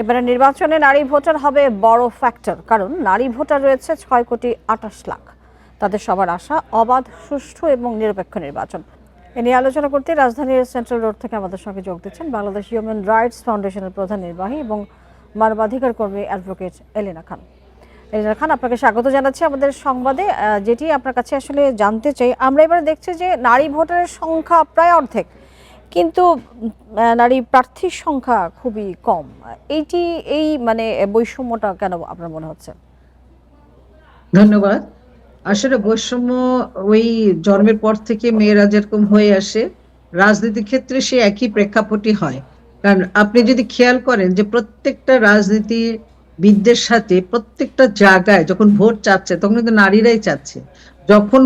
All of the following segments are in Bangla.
এবারে নির্বাচনে নারী ভোটার হবে বড় ফ্যাক্টর, কারণ নারী ভোটার রয়েছে 6,28,00,000। তাদের সবার আশা অবাধ, সুষ্ঠু এবং নিরপেক্ষ নির্বাচন। এ নিয়ে আলোচনা করতে রাজধানীর সেন্ট্রাল রোড থেকে আমাদের সঙ্গে যোগ দিচ্ছেন বাংলাদেশ হিউম্যান রাইটস ফাউন্ডেশনের প্রধান নির্বাহী এবং মানবাধিকার কর্মী অ্যাডভোকেট এলিনা খান। এলিনা খান, আপনাকে স্বাগত জানাচ্ছি আমাদের সংবাদে। যেটি আপনার কাছে আসলে জানতে চাই, আমরা এবারে দেখছি যে নারী ভোটারের সংখ্যা প্রায় অর্ধেক, কিন্তু নারী প্রার্থীর সংখ্যা খুবই কম। এই বৈষম্যটা কেন আপনার মনে হচ্ছে? ধন্যবাদ। আসলে বৈষম্য ওই জন্মের পর থেকে মেয়েরা যেরকম হয়ে আসে, রাজনীতির ক্ষেত্রে সে একই প্রেক্ষাপটই হয়। কারণ আপনি যদি খেয়াল করেন যে প্রত্যেকটা রাজনীতিবিদদের সাথে প্রত্যেকটা জায়গায় যখন ভোট চাচ্ছে তখন কিন্তু নারীরাই চাচ্ছে, যখন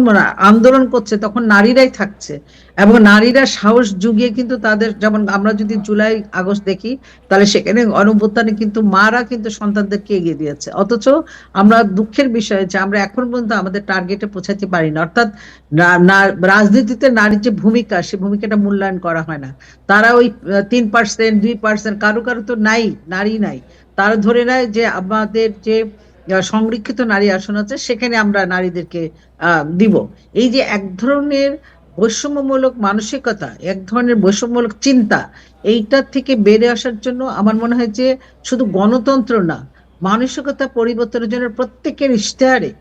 আন্দোলন করছে তখন নারীরাই থাকছে, এবং নারীরা সাহস জুগিয়ে কিন্তু তাদের, যেমন আমরা যদি জুলাই আগস্ট দেখি তাহলে সেখানে গণঅভ্যুত্থানে কিন্তু মারা কিন্তু সন্তানদেরকে এগিয়ে দিয়েছে। অথচ আমরা দুঃখের বিষয় যে আমরা এখন পর্যন্ত আমাদের টার্গেটে পৌঁছাতে পারি না। অর্থাৎ রাজনীতিতে নারীর যে ভূমিকা, সে ভূমিকাটা মূল্যায়ন করা হয় না। তারা ওই 3%, 2%, কারো কারো তো নাই, নারী নাই। তারা ধরে নেয় যে আমাদের যে সংরক্ষিত নারী আসন আছে সেখানে আমরা নারীদেরকে দিব। এই যে এক ধরনের বৈষম্যমূলক মানসিকতা, এক ধরনের বৈষম্যমূলক চিন্তা, এইটার থেকে বেড়ে আসার জন্য আমার মনে হয় যে শুধু গণতন্ত্র না, মানসিকতা পরিবর্তনের জন্য প্রত্যেকের ইশতেহারে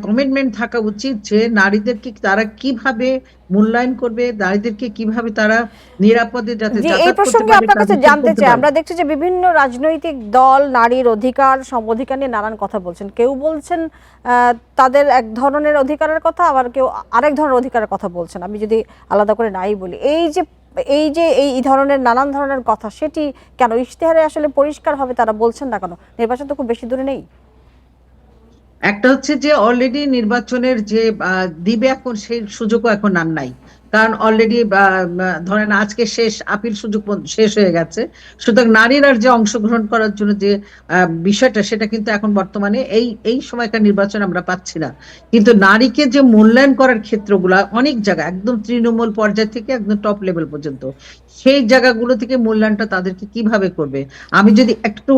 কমিটমেন্ট থাকা উচিত যে নারীদেরকে তারা কিভাবে মূল্যায়ন করবে, নারীদেরকে কিভাবে তারা নিরাপদে যাতে যে এই যাতায়াত করতে প্রসঙ্গে পারবে আপনার কাছে তাদেরকে জানতে করতে চাই, পারবে। আমরা দেখছি যে বিভিন্ন রাজনৈতিক দল নারীর অধিকার, সমঅধিকার নিয়ে নানান কথা বলছেন। কেউ বলছেন তাদের এক ধরনের অধিকারের কথা, আবার কেউ আরেক ধরনের অধিকারের কথা বলছেন। আমি যদি আলাদা করে নাই বলি, এই ধরনের নানান ধরনের কথা, সেটি কেন ইশতেহারে আসলে পরিষ্কার হবে তারা বলছেন না কেন? নির্বাচন তো খুব বেশি দূরে নেই। একটা হচ্ছে যে অলরেডি নির্বাচনের যে দিবে এখন সেই সুযোগও এখন আর নাই। কারণ অলরেডি ধরেন আজকে শেষ, আপিল সুযোগ শেষ হয়ে গেছে। সুতরাং নারীরা যে অংশগ্রহণ করার জন্য যে বিষয়টা, সেটা কিন্তু এখন বর্তমানে এই এই সময়কার নির্বাচন আমরা পাচ্ছি না। কিন্তু নারীকে যে মূল্যায়ন করার ক্ষেত্রগুলো অনেক জায়গায়, একদম তৃণমূল পর্যায় থেকে একদম টপ লেভেল পর্যন্ত, সেই জায়গাগুলো থেকে মূল্যায়নটা তাদেরকে কিভাবে করবে। আমি যদি একটু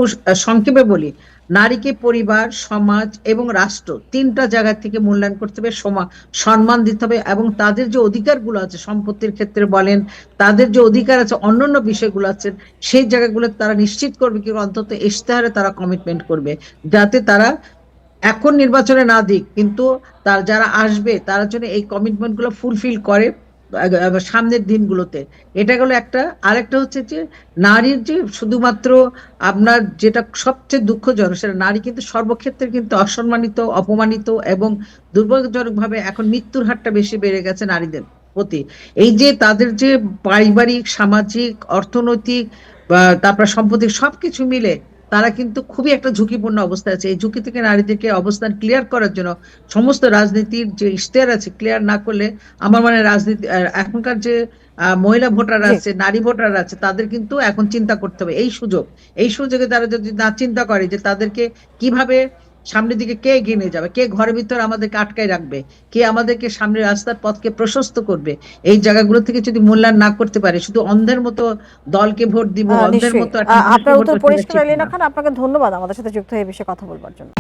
সংক্ষেপে বলি, নারীকে পরিবার, সমাজ এবং রাষ্ট্র তিনটা জায়গা থেকে মূল্যায়ন করতে হবে, সম্মান দিতে হবে, এবং তাদের যে অধিকারগুলো আছে সম্পত্তির ক্ষেত্রে বলেন, তাদের যে অধিকার আছে অন্যান্য বিষয়গুলো আছে, সেই জায়গাগুলো তারা নিশ্চিত করবে কি অন্তত ইশতেহারে তারা কমিটমেন্ট করবে, যাতে তারা এখন নির্বাচনে না দিক কিন্তু তার যারা আসবে তারা যেন এই কমিটমেন্ট গুলো ফুলফিল করে সামনের দিনগুলোতে। এটা গেল একটা। আরেকটা হচ্ছে যে নারীর যে শুধুমাত্র, আপনার যেটা সবচেয়ে দুঃখজনক, সেটা নারী কিন্তু সর্বক্ষেত্রে কিন্তু অসম্মানিত, অপমানিত, এবং দুর্ভাগ্যজনক ভাবে এখন মৃত্যুর হারটা বেশি বেড়ে গেছে নারীদের প্রতি। এই যে তাদের যে পারিবারিক, সামাজিক, অর্থনৈতিক তারপর সম্পত্তি সবকিছু মিলে তারা কিন্তু খুবই একটা ঝুঁকিপূর্ণ অবস্থায় আছে। এই ঝুঁকি থেকে নারীদেরকে অবস্থান ক্লিয়ার করার জন্য সমস্ত রাজনীতির যে ইশতেহার আছে ক্লিয়ার না করলে আমার মানে রাজনীতি এখনকার যে মহিলা ভোটার জি, আছে, নারী ভোটার আছে, তাদের কিন্তু এখন চিন্তা করতে হবে এই সুযোগে তারা যদি না চিন্তা করে যে তাদেরকে কিভাবে সামনের দিকে কে এগিয়ে নিয়ে যাবে, কে ঘরের ভিতর আমাদেরকে আটকায় রাখবে, কে আমাদেরকে সামনে রাস্তার পথকে প্রশস্ত করবে, এই জায়গাগুলো থেকে যদি মূল্যায়ন না করতে পারে, শুধু অন্ধের মতো দলকে ভোট দিব, অন্ধের নিশ্চয়ই। মতো একটা মানুষকে আপনার ভোট উত্তর করতে, পরিষ্কার, ঠিক না। এলিনা খান। আপনাকে ধন্যবাদ আমাদের সাথে যুক্ত হয়ে বিষয়ে কথা বলবার জন্য।